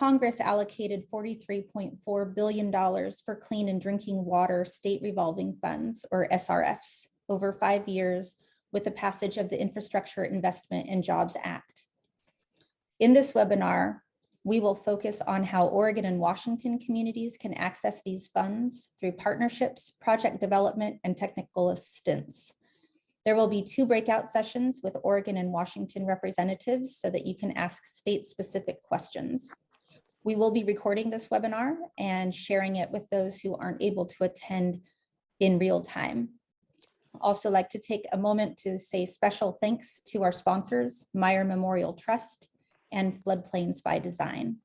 Congress allocated $43.4 billion for clean and drinking water state revolving funds, or SRFs, over 5 years with the passage of the Infrastructure Investment and Jobs Act. In this webinar, we will focus on how Oregon and Washington communities can access these funds through partnerships, project development, and technical assistance. There will be 2 breakout sessions with Oregon and Washington representatives so that you can ask state-specific questions. We will be recording this webinar and sharing it with those who aren't able to attend in real time. Also like to take a moment to say special thanks to our sponsors, Meyer Memorial Trust and Floodplains by Design.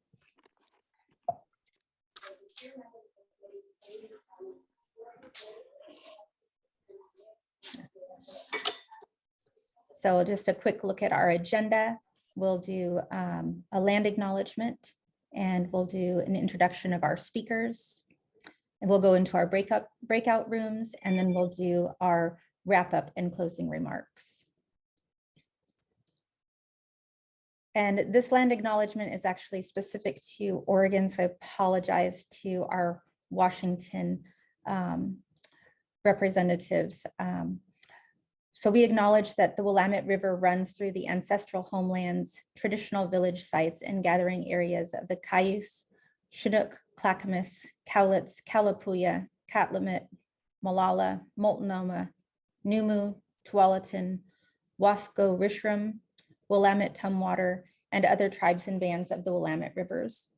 So just a quick look at our agenda. We'll do a land acknowledgement, and we'll do an introduction of our speakers. And we'll go into our breakout rooms, and then we'll do our wrap up and closing remarks. And this land acknowledgement is actually specific to Oregon, so I apologize to our Washington representatives. So we acknowledge that the Willamette River runs through the ancestral homelands, traditional village sites, and gathering areas of the Cayuse, Chinook, Clackamas, Cowlitz, Kalapuya, Cathlamet, Molalla, Multnomah, Numu, Tualatin, Wasco, Rishram, Willamette, Tumwater, and other tribes and bands of the Willamette Rivers.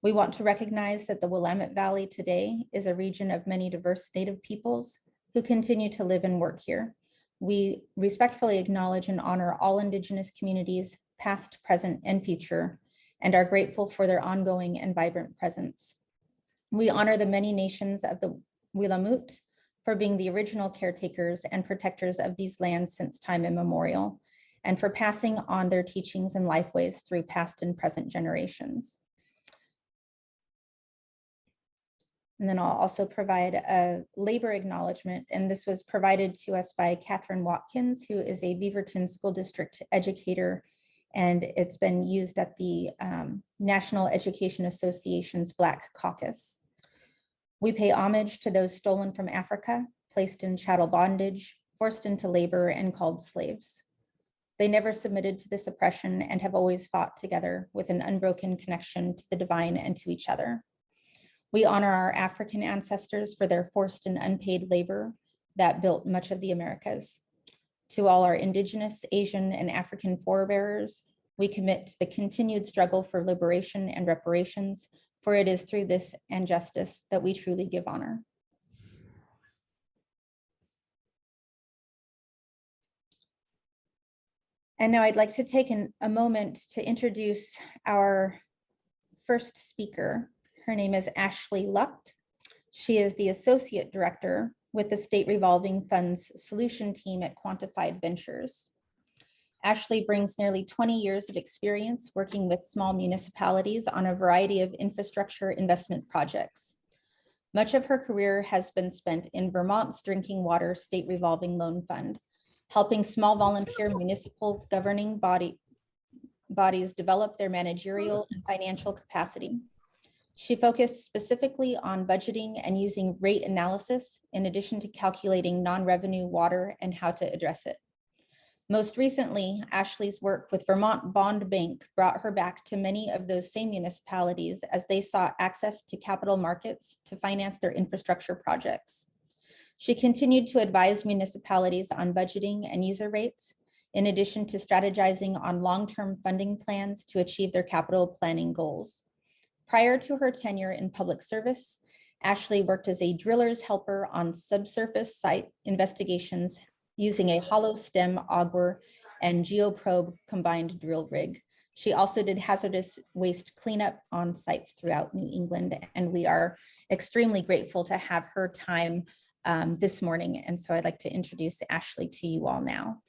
We want to recognize that the Willamette Valley today is a region of many diverse Native peoples who continue to live and work here. We respectfully acknowledge and honor all Indigenous communities, past, present, and future, and are grateful for their ongoing and vibrant presence. We honor the many nations of the Wilamut for being the original caretakers and protectors of these lands since time immemorial, and for passing on their teachings and lifeways through past and present generations. And then I'll also provide a labor acknowledgement, and this was provided to us by Catherine Watkins, who is a Beaverton School District educator, and it's been used at the National Education Association's Black Caucus. We pay homage to those stolen from Africa, placed in chattel bondage, forced into labor, and called slaves. They never submitted to this oppression and have always fought together with an unbroken connection to the divine and to each other. We honor our African ancestors for their forced and unpaid labor that built much of the Americas. To all our Indigenous, Asian, and African forebearers, we commit to the continued struggle for liberation and reparations, for it is through this and justice that we truly give honor. And now I'd like to take a moment to introduce our first speaker. Her name is Ashley Lucht. She is the Associate Director with the State Revolving Funds Solution Team at Quantified Ventures. Ashley brings nearly 20 years of experience working with small municipalities on a variety of infrastructure investment projects. Much of her career has been spent in Vermont's Drinking Water State Revolving Loan Fund, helping small volunteer municipal governing bodies develop their managerial and financial capacity. She focused specifically on budgeting and using rate analysis in addition to calculating non-revenue water and how to address it. Most recently, Ashley's work with Vermont Bond Bank brought her back to many of those same municipalities as they sought access to capital markets to finance their infrastructure projects. She continued to advise municipalities on budgeting and user rates, in addition to strategizing on long-term funding plans to achieve their capital planning goals. Prior to her tenure in public service, Ashley worked as a driller's helper on subsurface site investigations using a hollow stem auger and geoprobe combined drill rig. She also did hazardous waste cleanup on sites throughout New England, and we are extremely grateful to have her time this morning. And so I'd like to introduce Ashley to you all now.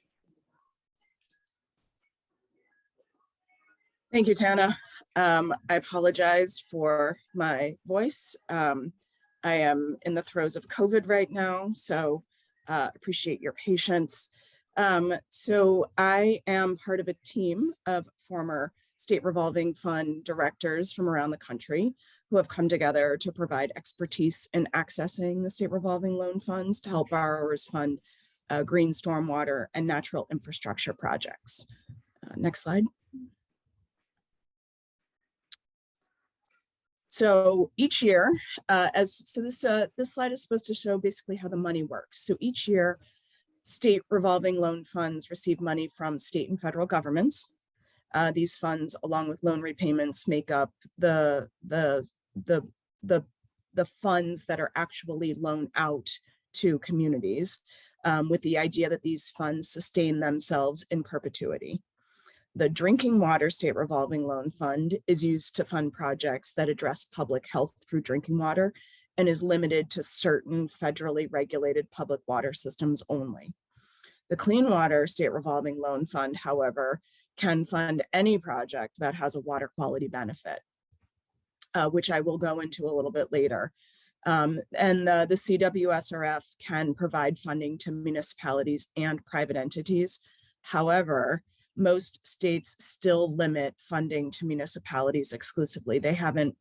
Thank you, Tana. I apologize for my voice. I am in the throes of COVID right now, so appreciate your patience. So I am part of a team of former state revolving fund directors from around the country who have come together to provide expertise in accessing the state revolving loan funds to help borrowers fund green stormwater and natural infrastructure projects. Next slide. So each year, this slide is supposed to show basically how the money works. So each year, state revolving loan funds receive money from state and federal governments. These funds, along with loan repayments, make up the funds that are actually loaned out to communities, with the idea that these funds sustain themselves in perpetuity. The Drinking Water State Revolving Loan Fund is used to fund projects that address public health through drinking water and is limited to certain federally regulated public water systems only. The Clean Water State Revolving Loan Fund, however, can fund any project that has a water quality benefit, which I will go into a little bit later. And the CWSRF can provide funding to municipalities and private entities. However, most states still limit funding to municipalities exclusively. They haven't,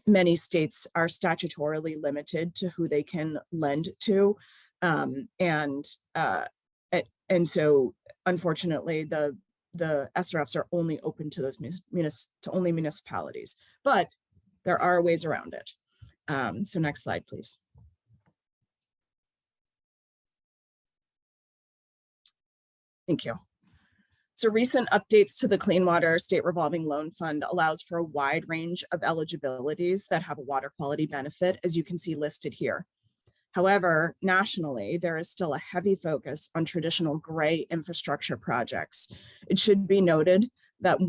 many states are statutorily limited to who they can lend to. And so unfortunately, the SRFs are only open to those only municipalities, but there are ways around it. So next slide, please. Thank you. So recent updates to the Clean Water State Revolving Loan Fund allows for a wide range of eligibilities that have a water quality benefit, as you can see listed here. However, nationally, there is still a heavy focus on traditional gray infrastructure projects. It should be noted that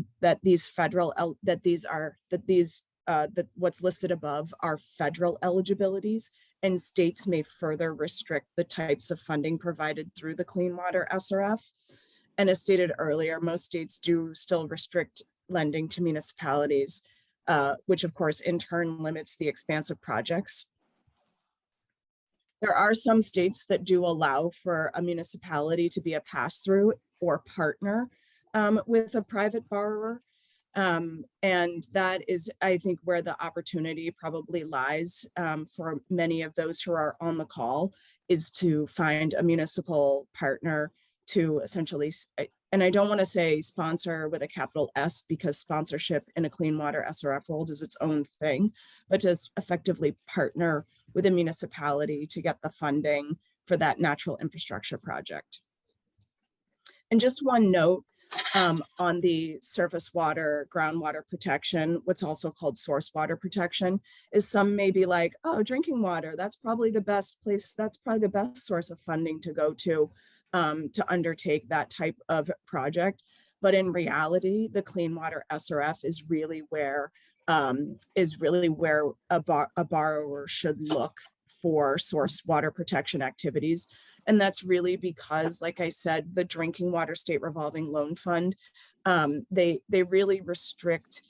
what's listed above are federal eligibilities, and states may further restrict the types of funding provided through the Clean Water SRF. And as stated earlier, most states do still restrict lending to municipalities, which of course in turn limits the expanse of projects. There are some states that do allow for a municipality to be a pass-through or partner with a private borrower. And that is, I think, where the opportunity probably lies for many of those who are on the call, is to find a municipal partner to essentially, and I don't want to say sponsor with a capital S, because sponsorship in a Clean Water SRF world is its own thing, but to effectively partner with a municipality to get the funding for that natural infrastructure project. And just one note on the surface water, groundwater protection, what's also called source water protection, is some may be like, oh, drinking water, that's probably the best place, that's probably the best source of funding to go to undertake that type of project. But in reality, the Clean Water SRF is really where a borrower should look for source water protection activities. And that's really because, like I said, the Drinking Water State Revolving Loan Fund, they really restrict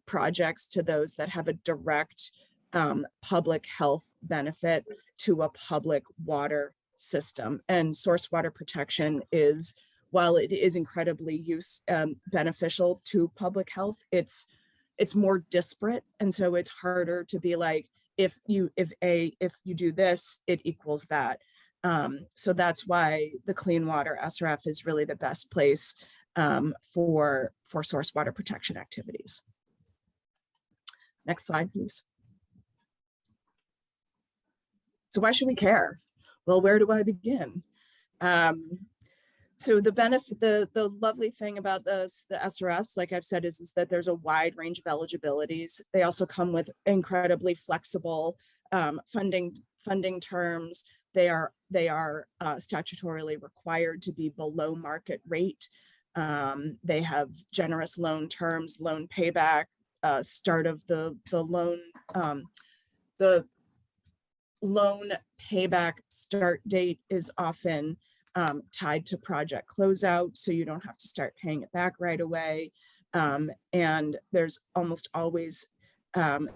projects to those that have a direct public health benefit to a public water system. And source water protection is, while it is incredibly beneficial to public health, it's more disparate, and so it's harder to be like, if you do this, it equals that. So that's why the Clean Water SRF is really the best place for source water protection activities. Next slide, please. So why should we care? Well, where do I begin? So the benefit, the lovely thing about the SRFs, like I've said, is that there's a wide range of eligibilities. They also come with incredibly flexible funding terms. They are statutorily required to be below market rate. They have generous loan terms, loan payback, start of the loan payback start date is often tied to project closeout, so you don't have to start paying it back right away. And there's almost always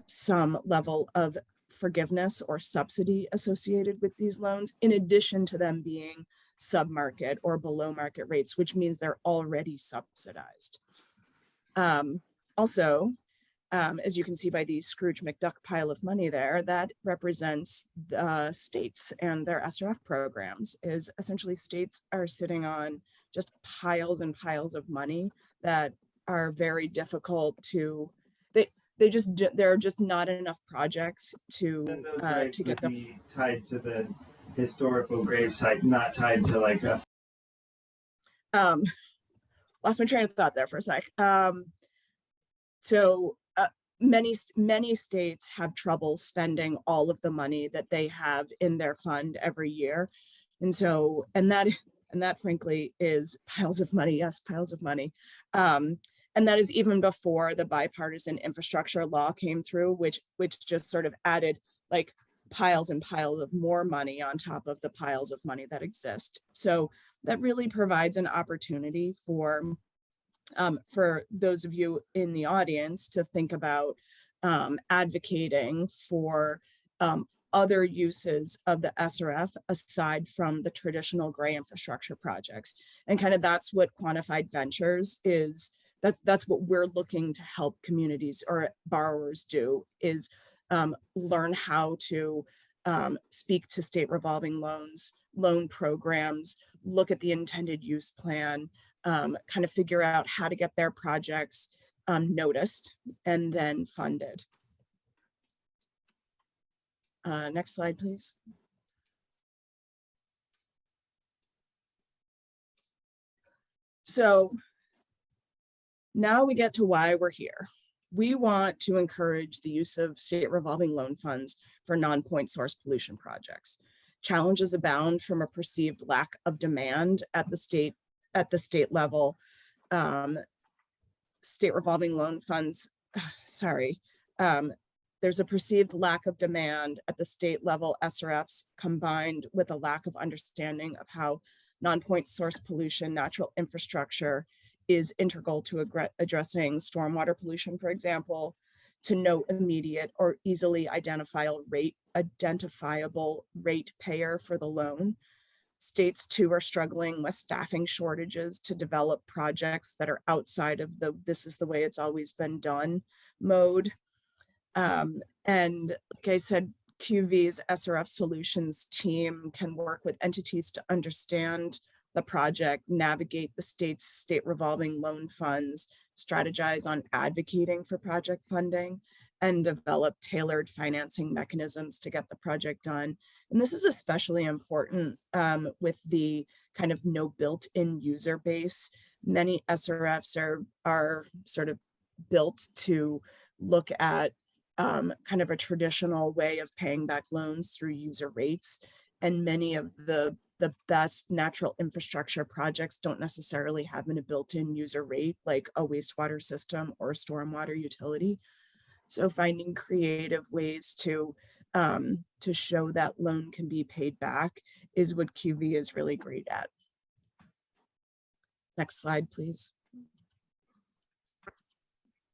some level of forgiveness or subsidy associated with these loans, in addition to them being sub-market or below market rates, which means they're already subsidized. Also, as you can see by the Scrooge McDuck pile of money there, that represents states and their SRF programs. Is essentially states are sitting on just piles and piles of money that are very difficult to, there are just not enough projects to get them. Be tied to the historical gravesite, not tied to like a. Lost my train of thought there for a sec. So many states have trouble spending all of the money that they have in their fund every year, and so that frankly is piles of money. Yes, piles of money. And that is even before the bipartisan infrastructure law came through, which just sort of added like piles and piles of more money on top of the piles of money that exist. So that really provides an opportunity for those of you in the audience to think about advocating for other uses of the SRF aside from the traditional gray infrastructure projects. And kind of that's what Quantified Ventures is. That's what we're looking to help communities or borrowers do, is learn how to speak to state revolving loan programs, look at the intended use plan, kind of figure out how to get their projects noticed and then funded. Next slide, please. So now we get to why we're here. We want to encourage the use of state revolving loan funds for non-point source pollution projects. Challenges abound from a perceived lack of demand at the state level. State revolving loan funds, there's a perceived lack of demand at the state level SRFs, combined with a lack of understanding of how non-point source pollution natural infrastructure is integral to addressing stormwater pollution, for example, to no immediate or easily identifiable rate payer for the loan. States too are struggling with staffing shortages to develop projects that are outside of the "this is the way it's always been done" mode. And like I said, QV's SRF solutions team can work with entities to understand the project, navigate the state revolving loan funds, strategize on advocating for project funding, and develop tailored financing mechanisms to get the project done. And this is especially important with the kind of no built-in user base. Many SRFs are sort of built to look at kind of a traditional way of paying back loans through user rates. And many of the best natural infrastructure projects don't necessarily have a built-in user rate, like a wastewater system or a stormwater utility. So finding creative ways to show that loan can be paid back is what QV is really great at. Next slide, please.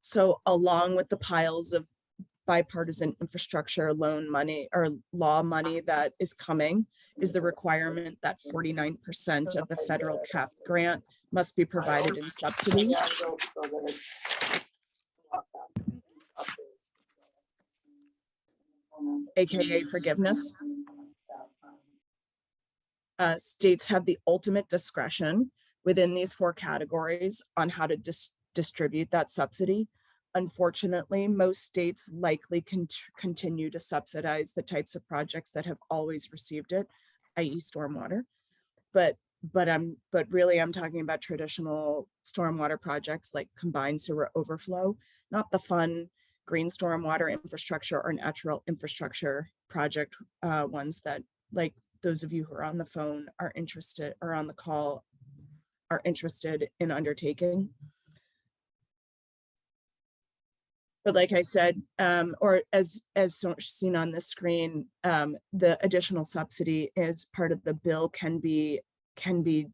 So along with the piles of bipartisan infrastructure loan money or law money that is coming is the requirement that 49% of the federal CAP grant must be provided in subsidies. AKA forgiveness. States have the ultimate discretion within these 4 categories on how to distribute that subsidy. Unfortunately, most states likely continue to subsidize the types of projects that have always received it, i.e. stormwater. But really I'm talking about traditional stormwater projects like combined sewer overflow, not the fun green stormwater infrastructure or natural infrastructure project ones that, like those of you who are on the phone are interested, or on the call are interested in undertaking. But like I said, or as seen on the screen, the additional subsidy as part of the bill can be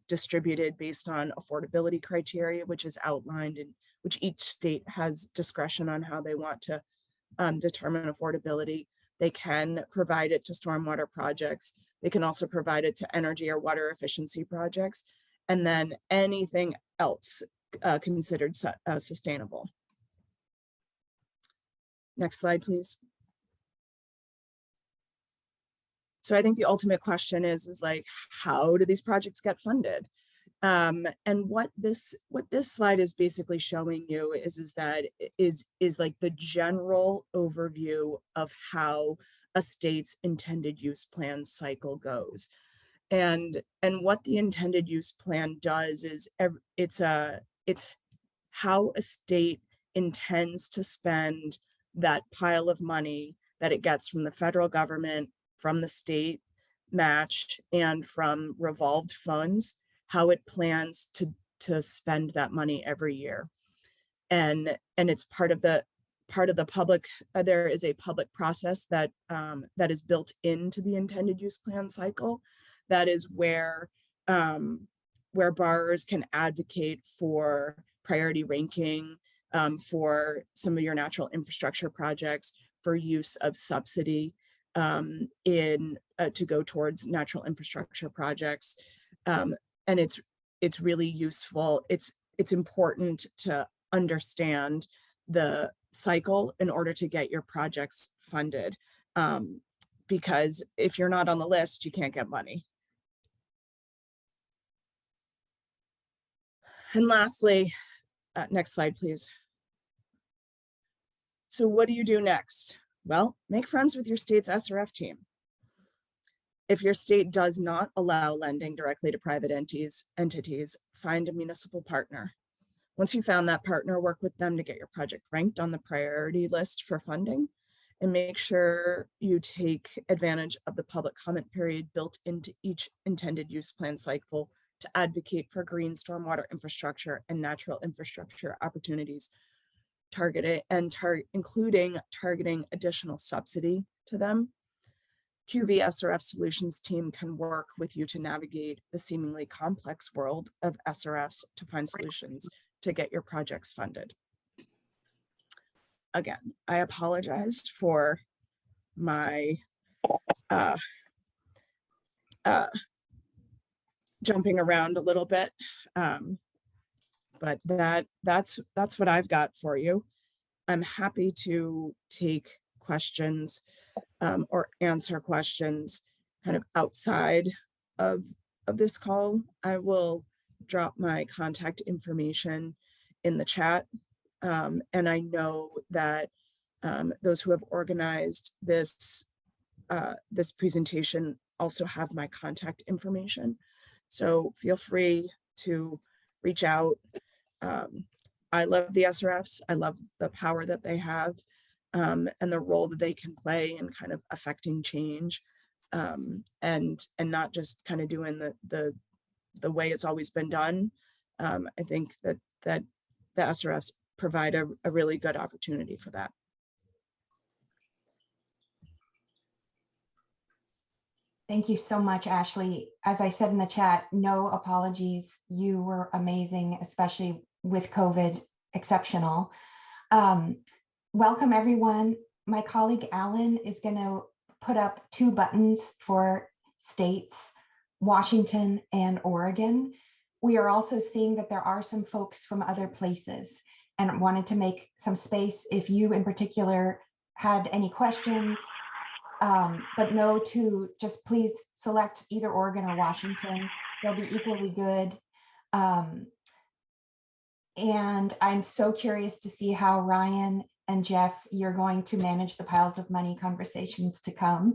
distributed based on affordability criteria, which is outlined, in which each state has discretion on how they want to determine affordability. They can provide it to stormwater projects. They can also provide it to energy or water efficiency projects. And then anything else considered sustainable. Next slide, please. So I think the ultimate question is like, how do these projects get funded? And what this slide is basically showing you is like the general overview of how a state's intended use plan cycle goes. And what the intended use plan does is it's how a state intends to spend that pile of money that it gets from the federal government, from the state match, and from revolved funds, how it plans to spend that money every year. And it's part of the public, there is a public process that that is built into the intended use plan cycle. That is where borrowers can advocate for priority ranking for some of your natural infrastructure projects, for use of subsidy to go towards natural infrastructure projects. And it's really useful. It's important to understand the cycle in order to get your projects funded. Because if you're not on the list, you can't get money. And lastly, next slide, please. So what do you do next? Well, make friends with your state's SRF team. If your state does not allow lending directly to private entities, find a municipal partner. Once you found that partner, work with them to get your project ranked on the priority list for funding, and make sure you take advantage of the public comment period built into each intended use plan cycle to advocate for green stormwater infrastructure and natural infrastructure opportunities, including targeting additional subsidy to them. SRF Solutions team can work with you to navigate the seemingly complex world of SRFs to find solutions to get your projects funded. Again, I apologize for my jumping around a little bit, but that's what I've got for you. I'm happy to take questions or answer questions kind of outside of this call. I will drop my contact information in the chat. And I know that those who have organized this presentation also have my contact information. So feel free to reach out. I love the SRFs. I love the power that they have and the role that they can play in kind of affecting change and not just kind of doing the way it's always been done. I think that the SRFs provide a really good opportunity for that. Thank you so much, Ashley. As I said in the chat, no apologies. You were amazing, especially with COVID, exceptional. Welcome, everyone. My colleague, Alan, is going to put up 2 buttons for states, Washington and Oregon. We are also seeing that there are some folks from other places and wanted to make some space if you in particular had any questions. But no, to just please select either Oregon or Washington. They'll be equally good. And I'm so curious to see how Ryan and Jeff, you're going to manage the piles of money conversations to come.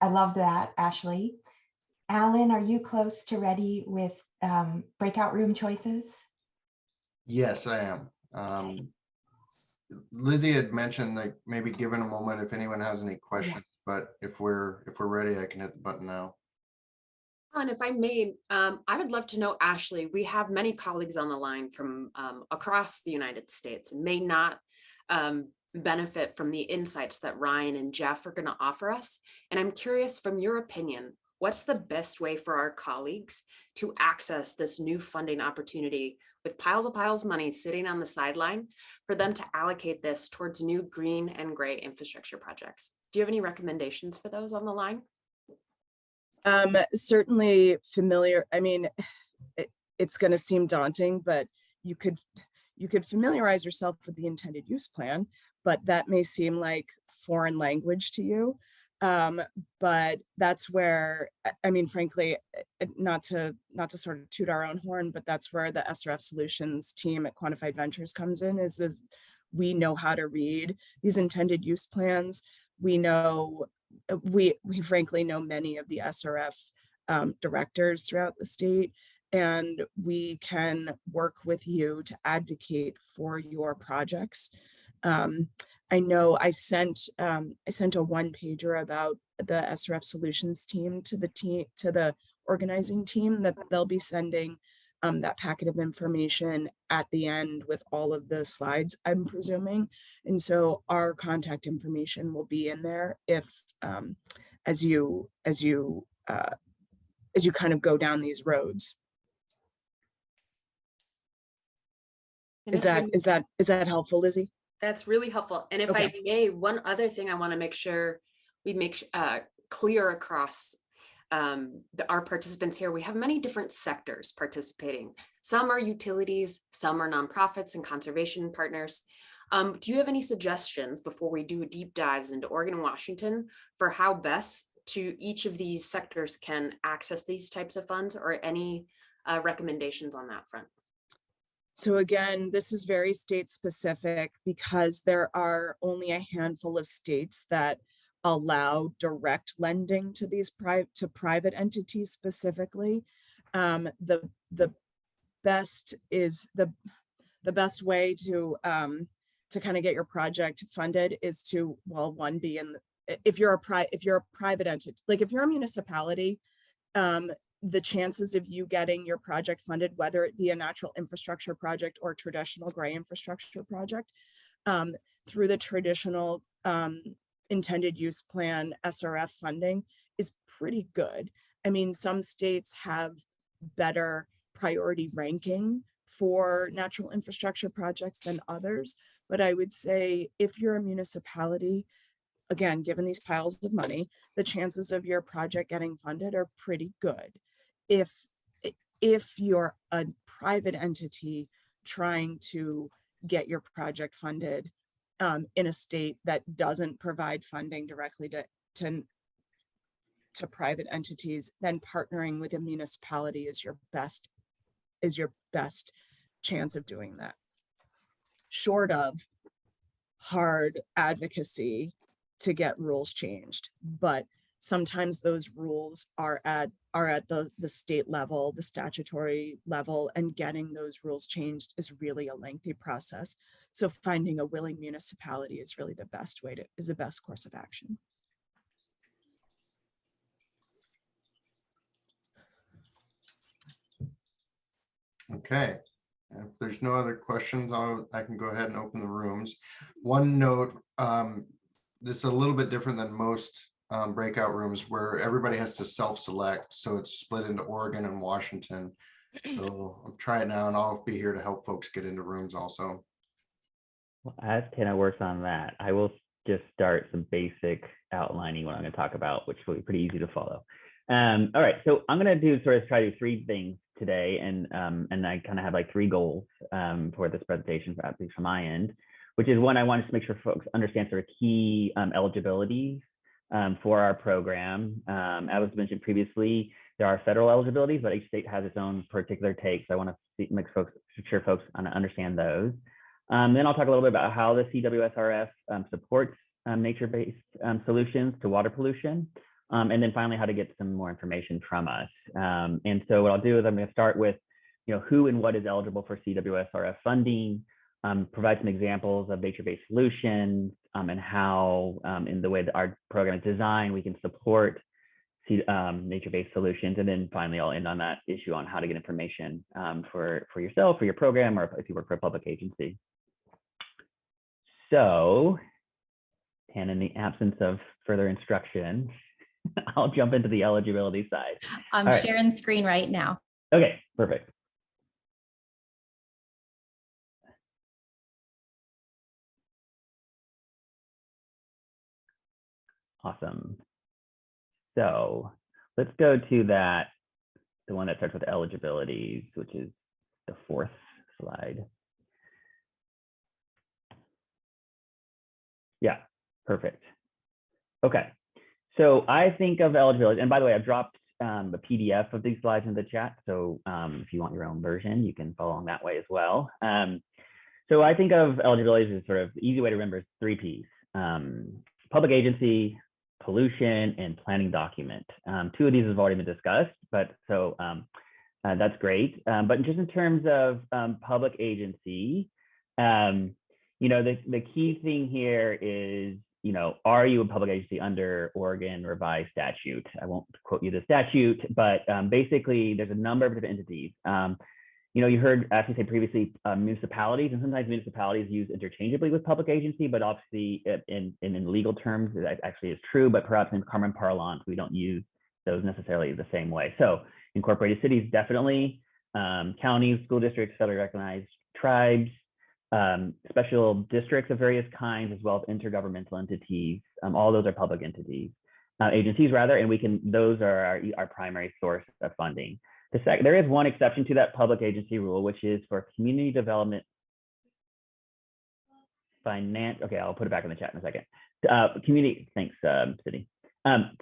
I love that, Ashley. Alan, are you close to ready with breakout room choices? Yes, I am. Lizzie had mentioned like maybe given a moment if anyone has any questions, but if we're ready, I can hit the button now. And if I may, I would love to know, Ashley, we have many colleagues on the line from across the United States and may not benefit from the insights that Ryan and Jeff are going to offer us. And I'm curious, from your opinion, what's the best way for our colleagues to access this new funding opportunity with piles of money sitting on the sideline for them to allocate this towards new green and gray infrastructure projects? Do you have any recommendations for those on the line? Certainly familiar. I mean, it's going to seem daunting, but you could familiarize yourself with the intended use plan, but that may seem like foreign language to you. But that's where, I mean, frankly, not to sort of toot our own horn, but that's where the SRF solutions team at Quantified Ventures comes in, is we know how to read these intended use plans. We know, we frankly know many of the SRF directors throughout the state, and we can work with you to advocate for your projects. I know I sent a one pager about the SRF solutions team to the organizing team, that they'll be sending that packet of information at the end with all of the slides, I'm presuming. And so our contact information will be in there if as you kind of go down these roads. And Is if that helpful, Lizzie? That's really helpful. And if Okay. I may, one other thing I want to make sure we make clear across our participants here, we have many different sectors participating. Some are utilities, some are nonprofits and conservation partners. Do you have any suggestions before we do deep dives into Oregon and Washington for how best to each of these sectors can access these types of funds, or any recommendations on that front? So again, this is very state specific because there are only a handful of states that allow direct lending to these private entities specifically. The best way to kind of get your project funded is to, well, one, be in if you're a private entity, like if you're a municipality, the chances of you getting your project funded, whether it be a natural infrastructure project or traditional gray infrastructure project, through the traditional intended use plan SRF funding, is pretty good. I mean, some states have better priority ranking for natural infrastructure projects than others, but I would say if you're a municipality, again, given these piles of money, the chances of your project getting funded are pretty good. If you're a private entity trying to get your project funded in a state that doesn't provide funding directly to private entities, then partnering with a municipality is your best chance of doing that, short of hard advocacy to get rules changed. But sometimes those rules are at the state level, the statutory level, and getting those rules changed is really a lengthy process. So finding a willing municipality is really the best course of action. Okay, if there's no other questions, I can go ahead and open the rooms. One note, this is a little bit different than most breakout rooms where everybody has to self-select. So it's split into Oregon and Washington. So I'll try it now, and I'll be here to help folks get into rooms also. Well, as Kenna works on that, I will just start some basic outlining what I'm going to talk about, which will be pretty easy to follow. All right, so I'm going to try to do three things today, and I kind of have like three goals for this presentation, at least from my end, which is one, I wanted to make sure folks understand sort of key eligibilities for our program. As was mentioned previously, there are federal eligibilities, but each state has its own particular take. So I want to make sure folks understand those. Then I'll talk a little bit about how the CWSRF supports nature-based solutions to water pollution. And then finally, how to get some more information from us. And so what I'll do is I'm going to start with, who and what is eligible for CWSRF funding, provide some examples of nature-based solutions, and how, in the way that our program is designed, we can support nature-based solutions. And then finally, I'll end on that issue on how to get information for yourself, for your program, or if you work for a public agency. So, and in the absence of further instruction, I'll jump into the eligibility side. I'm sharing screen right now. Okay, perfect. Awesome. So let's go to the one that starts with eligibilities, which is the fourth slide. Yeah, perfect. Okay, so I think of eligibility, and by the way, I've dropped the PDF of these slides in the chat. So if you want your own version, you can follow along that way as well. So I think of eligibility as sort of the easy way to remember is 3 Ps: public agency, pollution, and planning document. 2 of these have already been discussed, but so that's great. But just in terms of public agency, you know, the key thing here is, you know, are you a public agency under Oregon revised statute? I won't quote you the statute, but basically there's a number of different entities. You know, you heard Ashley say previously municipalities, and sometimes municipalities use interchangeably with public agency, but obviously in legal terms, that actually is true, but perhaps in common parlance, we don't use those necessarily the same way. So incorporated cities, definitely, counties, school districts, federally recognized tribes, special districts of various kinds, as well as intergovernmental entities. All those are public entities, agencies rather, and those are our primary source of funding. There is one exception to that public agency rule, which is for community development finance. Okay, I'll put it back in the chat in a second. Thanks, City.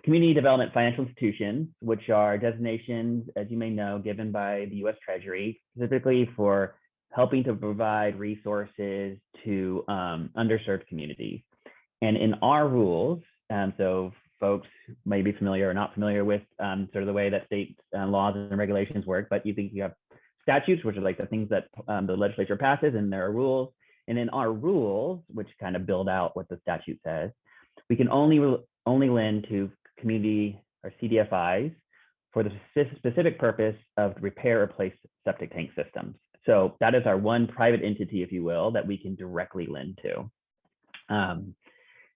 Community development financial institutions, which are designations, as you may know, given by the U.S. Treasury, specifically for helping to provide resources to underserved communities. And in our rules, so folks may be familiar or not familiar with sort of the way that state laws and regulations work, but you have statutes, which are like the things that the legislature passes, and there are rules. And in our rules, which kind of build out what the statute says, we can only lend to community or CDFIs for the specific purpose of repair or replace septic tank systems. So that is our one private entity, if you will, that we can directly lend to.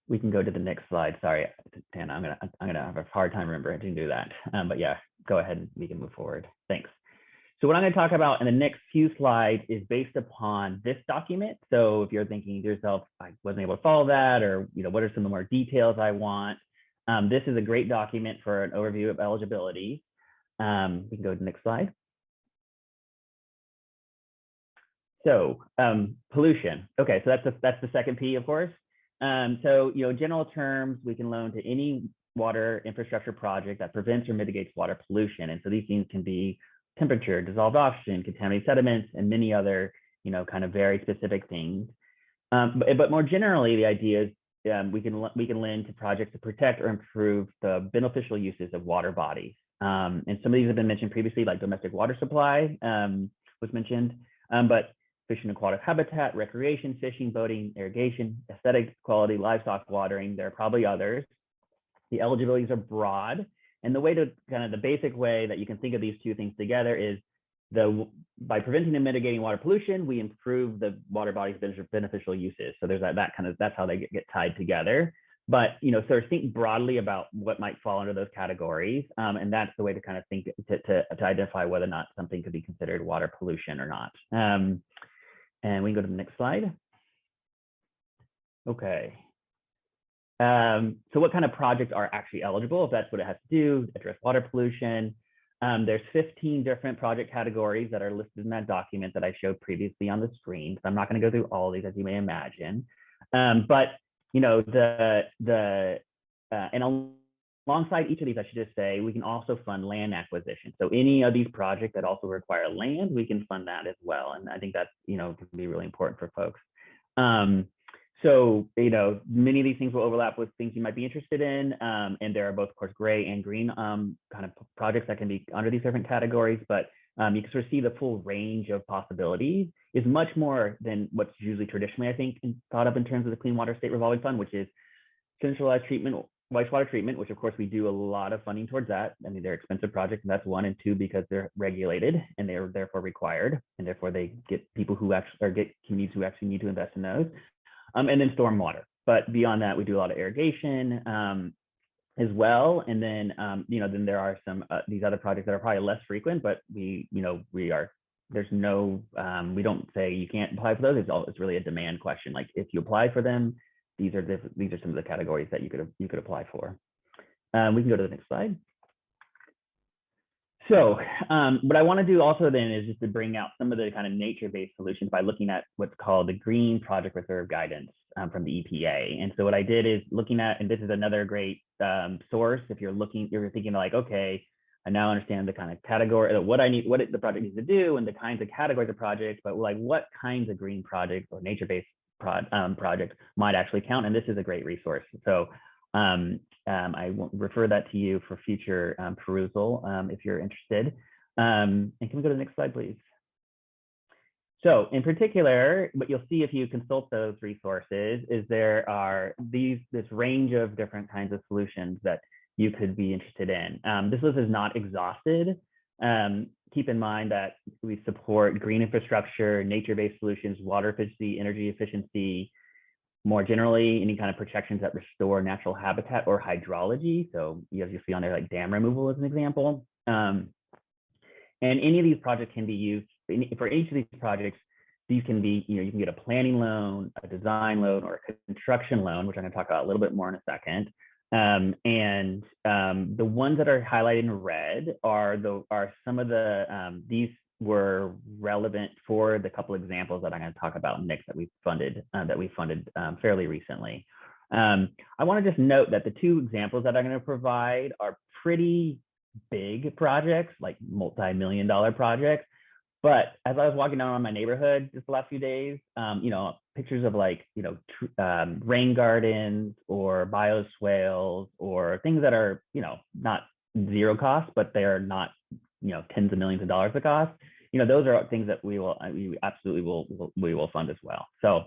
We can go to the next slide. Sorry, Tana, I'm gonna have a hard time remembering to do that. But yeah, go ahead and we can move forward. Thanks. So what I'm going to talk about in the next few slides is based upon this document. So if you're thinking to yourself, I wasn't able to follow that, or what are some of the more details I want? This is a great document for an overview of eligibility. We can go to the next slide. So pollution. Okay, so that's the second P, of course. So general terms, we can loan to any water infrastructure project that prevents or mitigates water pollution. And so these things can be temperature, dissolved oxygen, contaminated sediments, and many other kind of very specific things. But more generally, the idea is we can lend to projects to protect or improve the beneficial uses of water bodies. And some of these have been mentioned previously, like domestic water supply was mentioned, but fish and aquatic habitat, recreation, fishing, boating, irrigation, aesthetic quality, livestock watering. There are probably others. The eligibilities are broad. And the way to the basic way that you can think of these two things together is by preventing and mitigating water pollution, we improve the water body's beneficial uses. So there's that's how they get tied together. But sort of think broadly about what might fall under those categories, and that's the way to kind of think to identify whether or not something could be considered water pollution or not. And we can go to the next slide. Okay. So what kind of projects are actually eligible, if that's what it has to do, address water pollution? There's 15 different project categories that are listed in that document that I showed previously on the screen. So I'm not going to go through all of these, as you may imagine. But and alongside each of these, I should just say, we can also fund land acquisition. So any of these projects that also require land, we can fund that as well. And I think that's, can be really important for folks. So, many of these things will overlap with things you might be interested in. And there are both, of course, gray and green kind of projects that can be under these different categories. But you can sort of see the full range of possibilities is much more than what's usually traditionally, I think, thought of in terms of the Clean Water State Revolving Fund, which is centralized treatment, wastewater treatment, which of course we do a lot of funding towards that. I mean, they're expensive projects, and that's one, and two, because they're regulated and they're therefore required, and therefore they get people who actually, or get communities who actually need to invest in those. And then stormwater. But beyond that, we do a lot of irrigation as well. And then, then there are some these other projects that are probably less frequent, but we don't say you can't apply for those. It's really a demand question. Like if you apply for them, these are some of the categories that you could apply for. We can go to the next slide. So what I want to do also then is just to bring out some of the kind of nature-based solutions by looking at what's called the Green Project Reserve Guidance from the EPA. And so what I did is looking at, and this is another great source if you're thinking like, okay, I now understand the kind of category, what the project needs to do and the kinds of categories of projects, but like what kinds of green projects or nature-based projects might actually count. And this is a great resource. So I will refer that to you for future perusal if you're interested. And can we go to the next slide, please? So in particular, what you'll see if you consult those resources is there are this range of different kinds of solutions that you could be interested in. This list is not exhausted. Keep in mind that we support green infrastructure, nature-based solutions, water efficiency, energy efficiency, more generally, any kind of protections that restore natural habitat or hydrology. So you see on there like dam removal as an example. And any of these projects can be used for each of these projects. These can be, you can get a planning loan, a design loan, or a construction loan, which I'm going to talk about a little bit more in a second. The ones that are highlighted in red are some of the these were relevant for the couple examples that I'm going to talk about next that we funded fairly recently. I want to just note that the two examples that I'm going to provide are pretty big projects, like multi-million-dollar projects. But as I was walking down my neighborhood just the last few days, pictures of like, rain gardens or bioswales or things that are, not zero cost, but they are not, tens of millions of dollars of cost. Those are things that we absolutely will fund as well. So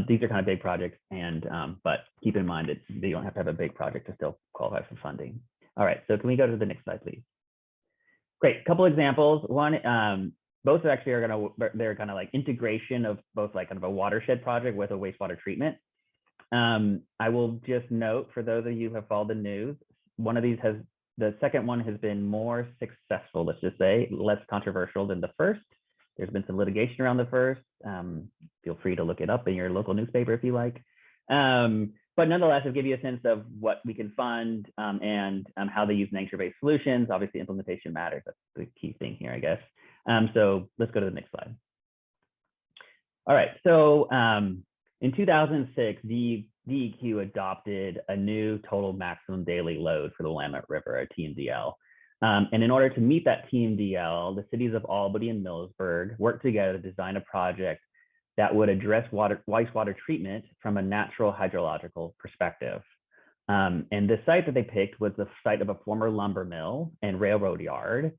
these are kind of big projects, and but keep in mind that you don't have to have a big project to still qualify for funding. All right, so can we go to the next slide, please? Great, couple examples. One, both actually they're kind of like integration of both like kind of a watershed project with a wastewater treatment. I will just note for those of you who have followed the news, the second one has been more successful, let's just say, less controversial than the first. There's been some litigation around the first. Feel free to look it up in your local newspaper if you like. But nonetheless, it'll give you a sense of what we can fund and how they use nature-based solutions. Obviously, implementation matters. That's the key thing here, I guess. So let's go to the next slide. All right, so in 2006, the DEQ adopted a new total maximum daily load for the Willamette River, a TMDL. And in order to meet that TMDL, the cities of Albany and Millersburg worked together to design a project that would address wastewater treatment from a natural hydrological perspective. And the site that they picked was the site of a former lumber mill and railroad yard.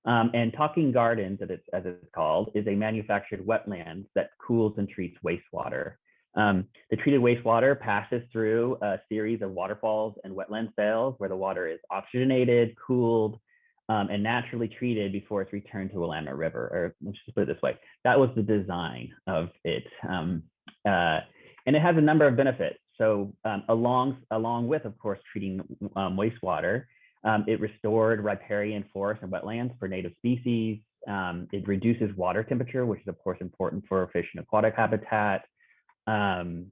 And Talking Gardens, as it's called, is a manufactured wetland that cools and treats wastewater. The treated wastewater passes through a series of waterfalls and wetland cells where the water is oxygenated, cooled, and naturally treated before it's returned to Willamette River. Or let's just put it this way, that was the design of it. And it has a number of benefits. So along with, of course, treating wastewater, it restored riparian forests and wetlands for native species. It reduces water temperature, which is of course important for fish and aquatic habitat. And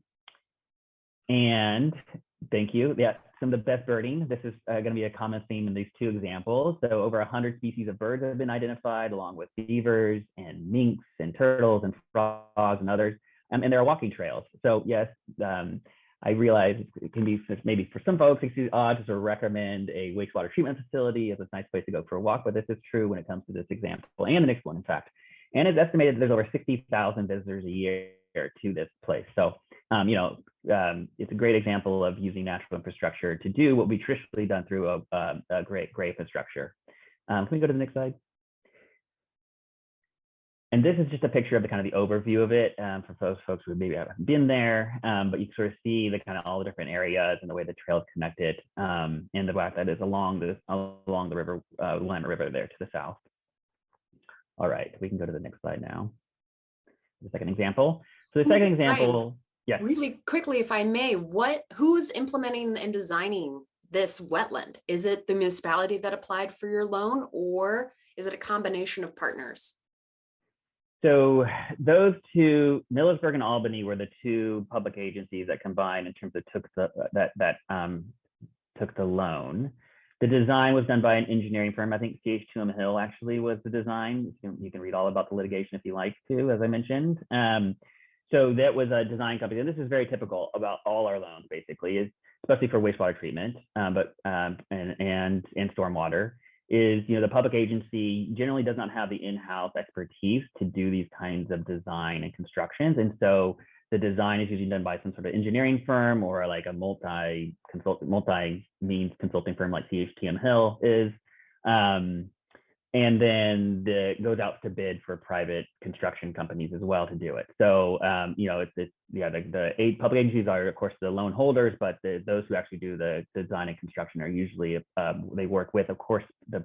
thank you. Yeah, some of the best birding. This is going to be a common theme in these two examples. So over 100 species of birds have been identified, along with beavers and minks and turtles and frogs and others. And there are walking trails. So yes, I realize it can be maybe for some folks, it's odd to sort of recommend a wastewater treatment facility as a nice place to go for a walk, but this is true when it comes to this example and the next one, in fact. And it's estimated that there's over 60,000 visitors a year to this place. So, it's a great example of using natural infrastructure to do what we traditionally done through a great infrastructure. Can we go to the next slide? And this is just a picture of the kind of the overview of it for those folks who maybe haven't been there, but you can sort of see the kind of all the different areas and the way the trail is connected, and the fact that is along the river, Willamette River there to the south. All right, we can go to the next slide now. The second example. So the second example, yes. Really quickly, if I may, who's implementing and designing this wetland? Is it the municipality that applied for your loan, or is it a combination of partners? So those two, Millersburg and Albany, were the two public agencies that combined in terms of took the loan. The design was done by an engineering firm. I think CH2M Hill actually was the design. You can read all about the litigation if you like to, as I mentioned. So that was a design company. And this is very typical about all our loans, basically, is especially for wastewater treatment, and stormwater, is the public agency generally does not have the in-house expertise to do these kinds of design and constructions. And so the design is usually done by some sort of engineering firm or like a multi-means consulting firm like CH2M Hill is. And then it goes out to bid for private construction companies as well to do it. So, the public agencies are, of course, the loan holders, but those who actually do the design and construction are usually, they work with, of course, the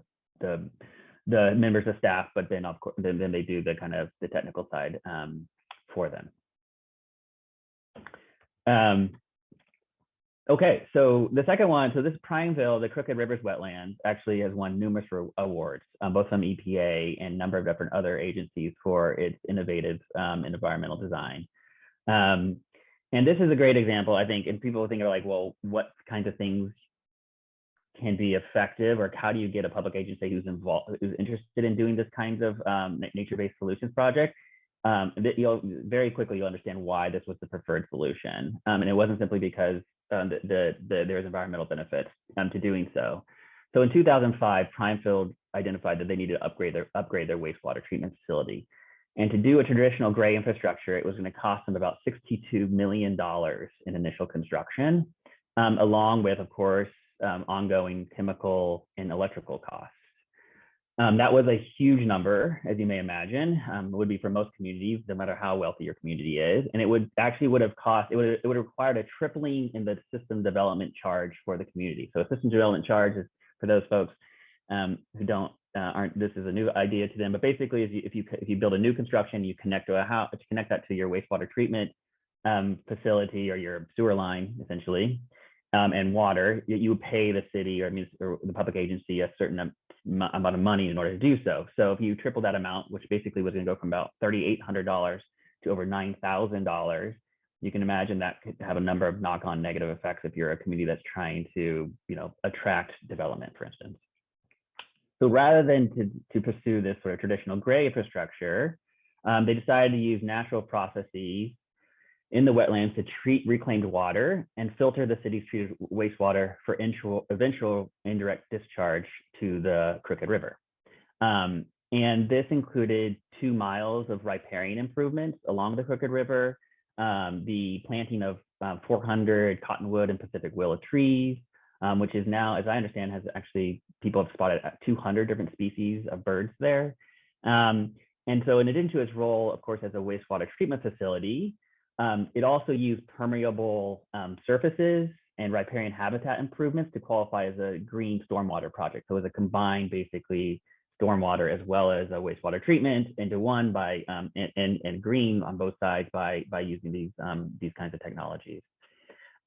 members of staff, but then, of course, then they do the kind of the technical side for them. Okay, so the second one, so this Prineville, the Crooked Rivers Wetlands, actually has won numerous awards, both from EPA and a number of different other agencies for its innovative environmental design. And this is a great example, I think, and people think are like, well, what kinds of things can be effective, or how do you get a public agency who's interested in doing this kinds of nature-based solutions project? Very quickly you'll understand why this was the preferred solution, and it wasn't simply because there's environmental benefits to doing so. So in 2005, Prineville identified that they needed to upgrade their wastewater treatment facility, and to do a traditional gray infrastructure, it was going to cost them about $62 million in initial construction, along with, of course, ongoing chemical and electrical costs. That was a huge number, as you may imagine. It would be for most communities, no matter how wealthy your community is. And it would have required a tripling in the system development charge for the community. So a system development charge is for those folks who aren't, this is a new idea to them, but basically if you build a new construction, you connect to a house, connect that to your wastewater treatment facility or your sewer line, essentially, and water, you pay the city or the public agency a certain amount of money in order to do so. So if you triple that amount, which basically was going to go from about $3,800 to over $9,000, you can imagine that could have a number of knock-on negative effects if you're a community that's trying to, attract development, for instance. So rather than to pursue this sort of traditional gray infrastructure, they decided to use natural processes in the wetlands to treat reclaimed water and filter the city's treated wastewater for eventual indirect discharge to the Crooked River. And this included 2 miles of riparian improvements along the Crooked River, the planting of 400 cottonwood and Pacific willow trees, which is now, as I understand, people have spotted 200 different species of birds there. And so in addition to its role, of course, as a wastewater treatment facility, it also used permeable surfaces and riparian habitat improvements to qualify as a green stormwater project. So it was a combined, basically, stormwater as well as a wastewater treatment into one by and green on both sides by using these kinds of technologies.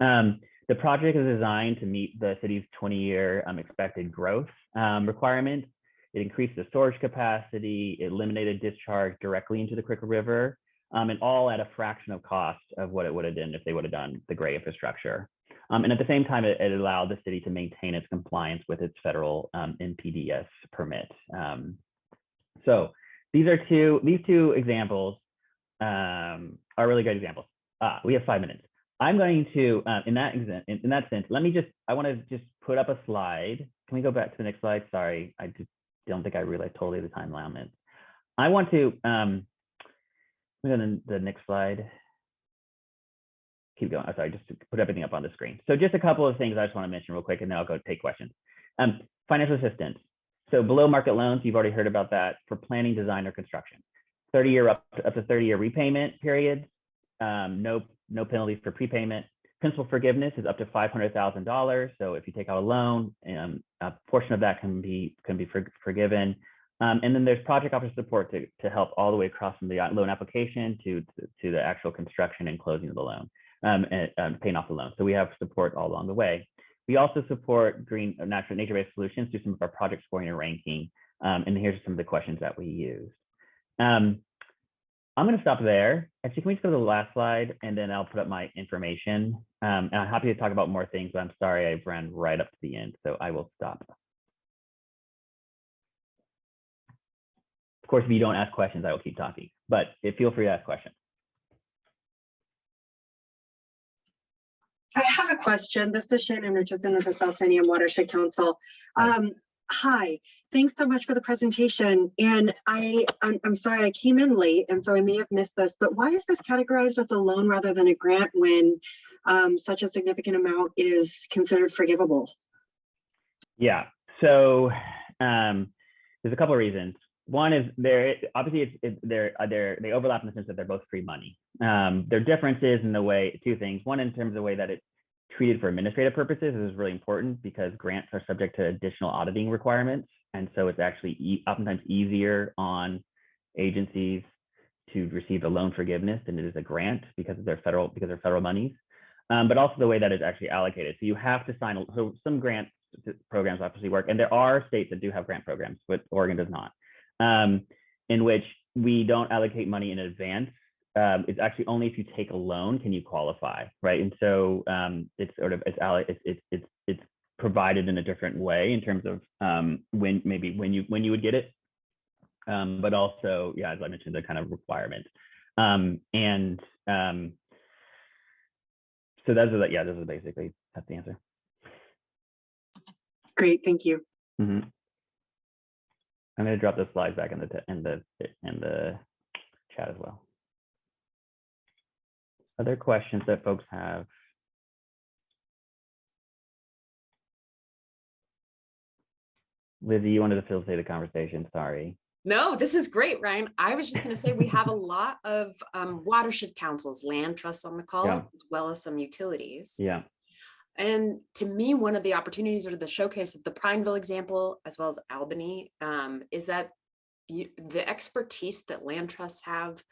The project is designed to meet the city's 20-year expected growth requirements. It increased the storage capacity, it eliminated discharge directly into the Crooked River, and all at a fraction of cost of what it would have done if they would have done the gray infrastructure. And at the same time, it allowed the city to maintain its compliance with its federal NPDES permit. So these two examples are really good examples. We have 5 minutes. I'm going to, in that sense, I want to just put up a slide. Can we go back to the next slide? Sorry, I just don't think I realized totally the time alignment. I want to, go to the next slide. Keep going. I'm sorry, just to put everything up on the screen. So just a couple of things I just want to mention real quick, and then I'll go take questions. Financial assistance. So below market loans, you've already heard about that for planning, design, or construction. 30-year up to 30-year repayment periods. No penalties for prepayment. Principal forgiveness is up to $500,000. So if you take out a loan, a portion of that can be forgiven. And then there's project office support to help all the way across from the loan application to the actual construction and closing of the loan, and paying off the loan. So we have support all along the way. We also support green nature-based solutions through some of our project scoring and ranking. And here's some of the questions that we used. I'm going to stop there. Actually, can we just go to the last slide, and then I'll put up my information. And I'm happy to talk about more things, but I'm sorry I've ran right up to the end, so I will stop course, if you don't ask questions, I will keep talking, but feel free to ask questions. I have a question. This is Shannon Richardson of the South San Diego Watershed Council. Hi, thanks so much for the presentation. And I'm sorry I came in late, and so I may have missed this, but why is this categorized as a loan rather than a grant when such a significant amount is considered forgivable? Yeah, so there's a couple of reasons. One is obviously they overlap in the sense that they're both free money. There are differences in the way, two things. One, in terms of the way that it's treated for administrative purposes is really important because grants are subject to additional auditing requirements. And so it's actually oftentimes easier on agencies to receive a loan forgiveness than it is a grant because they're federal monies. But also the way that it's actually allocated. So you have to sign, so some grant programs obviously work, and there are states that do have grant programs, but Oregon does not, in which we don't allocate money in advance. It's actually only if you take a loan can you qualify, right? And so it's sort of it's provided in a different way in terms of when you would get it, but also, yeah, as I mentioned, the kind of requirement. So those are basically, that's the answer. Great, thank you. Mm-hmm. I'm going to drop the slides back in the chat as well. Other questions that folks have? Lizzie, you wanted to facilitate the conversation, sorry. No, this is great, Ryan. I was just going to say we have a lot of watershed councils, land trusts on the call, Yeah. as well as some utilities. Yeah. And to me, one of the opportunities or the showcase of the Prineville example, as well as Albany, is that the expertise that land trusts have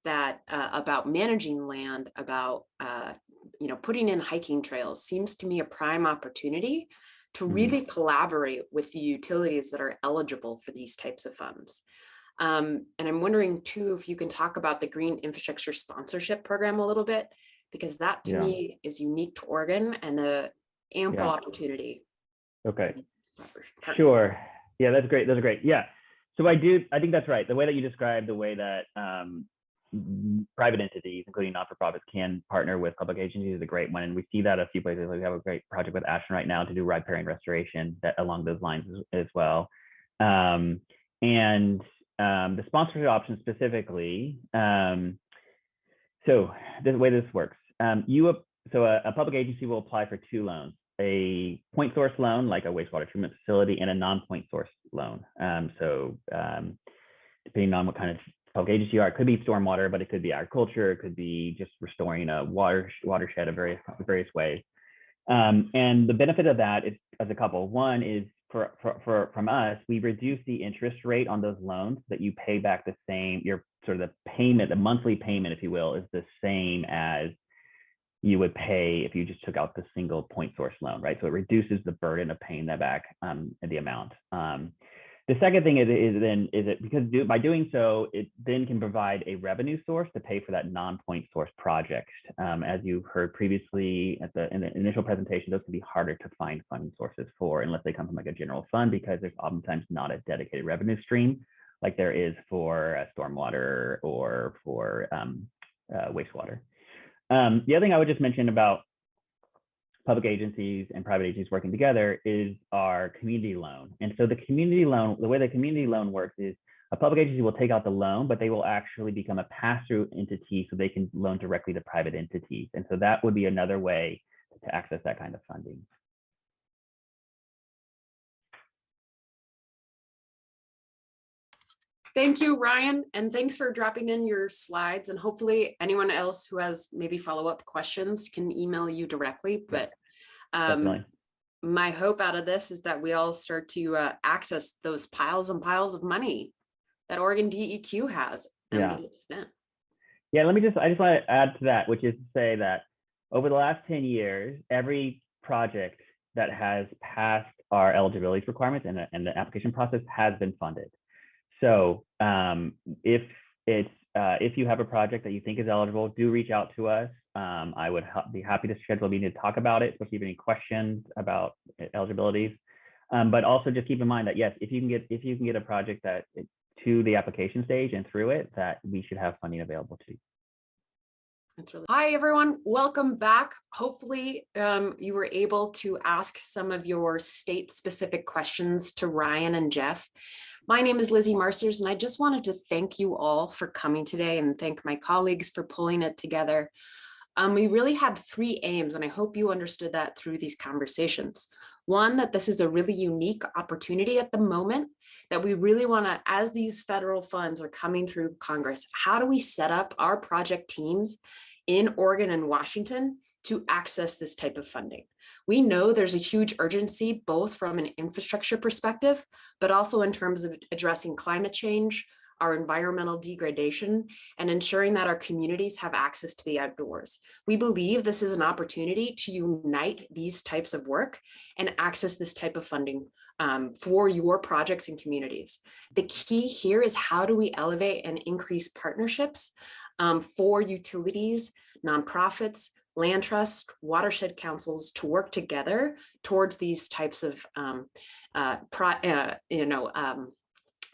that about managing land, about putting in hiking trails, seems to me a prime opportunity to really collaborate with the utilities that are eligible for these types of funds. And I'm wondering too, if you can talk about the Green Infrastructure Sponsorship Program a little bit, because that to me is unique to Oregon and an ample opportunity. Okay, sure. Yeah, that's great. Those are great. Yeah. So I think that's right. The way that you described the way that private entities, including not-for-profits, can partner with public agencies is a great one. And we see that a few places. Like we have a great project with Ashland right now to do riparian restoration that along those lines as well. And the sponsorship option specifically, so the way this works, a public agency will apply for two loans, a point source loan, like a wastewater treatment facility, and a non-point source loan. Depending on what kind of public agency you are, it could be stormwater, but it could be agriculture, it could be just restoring a watershed of various ways. And the benefit of that is as a couple. One is from us, we reduce the interest rate on those loans so that you pay back the same, your sort of the payment, the monthly payment, if you will, is the same as you would pay if you just took out the single point source loan, right? So it reduces the burden of paying that back, the amount. The second thing is because by doing so, it then can provide a revenue source to pay for that non-point source project. As you heard previously in the initial presentation, those can be harder to find funding sources for unless they come from like a general fund, because there's oftentimes not a dedicated revenue stream like there is for stormwater or for wastewater. The other thing I would just mention about public agencies and private agencies working together is our community loan. And so the community loan, the way the community loan works is a public agency will take out the loan, but they will actually become a pass-through entity so they can loan directly to private entities. And so that would be another way to access that kind of funding. Thank you, Ryan, and thanks for dropping in your slides. And hopefully anyone else who has maybe follow-up questions can email you directly. But my hope out of this is that we all start to access those piles and piles of money that Oregon DEQ has and that it's spent. Yeah, I just want to add to that, which is to say that over the last 10 years, every project that has passed our eligibility requirements and the application process has been funded. So if you have a project that you think is eligible, do reach out to us. I would be happy to schedule a meeting to talk about it, especially if you have any questions about eligibilities. But also just keep in mind that yes, if you can get a project that to the application stage and through it, that we should have funding available to you. That's really hi everyone, welcome back. Hopefully you were able to ask some of your state specific questions to Ryan and Jeff. My name is Lizzie Marsters, and I just wanted to thank you all for coming today and thank my colleagues for pulling it together. We really had three aims, and I hope you understood that through these conversations. One, that this is a really unique opportunity at the moment, that we really want to, as these federal funds are coming through Congress, how do we set up our project teams in Oregon and Washington to access this type of funding? We know there's a huge urgency, both from an infrastructure perspective, but also in terms of addressing climate change, our environmental degradation, and ensuring that our communities have access to the outdoors. We believe this is an opportunity to unite these types of work and access this type of funding for your projects and communities. The key here is how do we elevate and increase partnerships for utilities, nonprofits, land trusts, watershed councils to work together towards these types of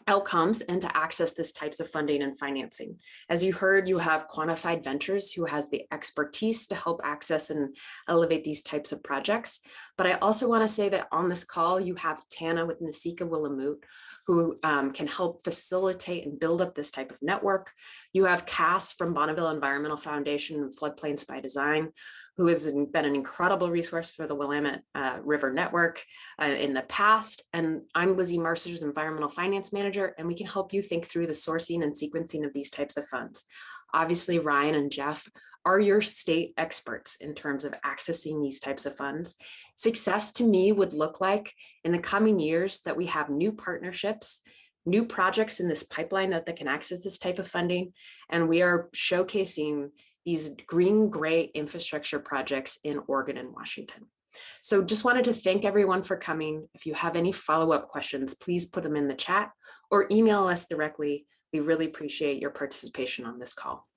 outcomes and to access this types of funding and financing. As you heard, you have Quantified Ventures, who has the expertise to help access and elevate these types of projects. But I also want to say that on this call, you have Tana with Nesika Wilamut, who can help facilitate and build up this type of network. You have Cass from Bonneville Environmental Foundation and Floodplains by Design, who has been an incredible resource for the Willamette River Network in the past. And I'm Lizzie Marsters, Environmental Finance Manager, and we can help you think through the sourcing and sequencing of these types of funds. Obviously, Ryan and Jeff are your state experts in terms of accessing these types of funds. Success to me would look like in the coming years that we have new partnerships, new projects in this pipeline that can access this type of funding, and we are showcasing these green-gray infrastructure projects in Oregon and Washington. So just wanted to thank everyone for coming. If you have any follow-up questions, please put them in the chat or email us directly. We really appreciate your participation on this call.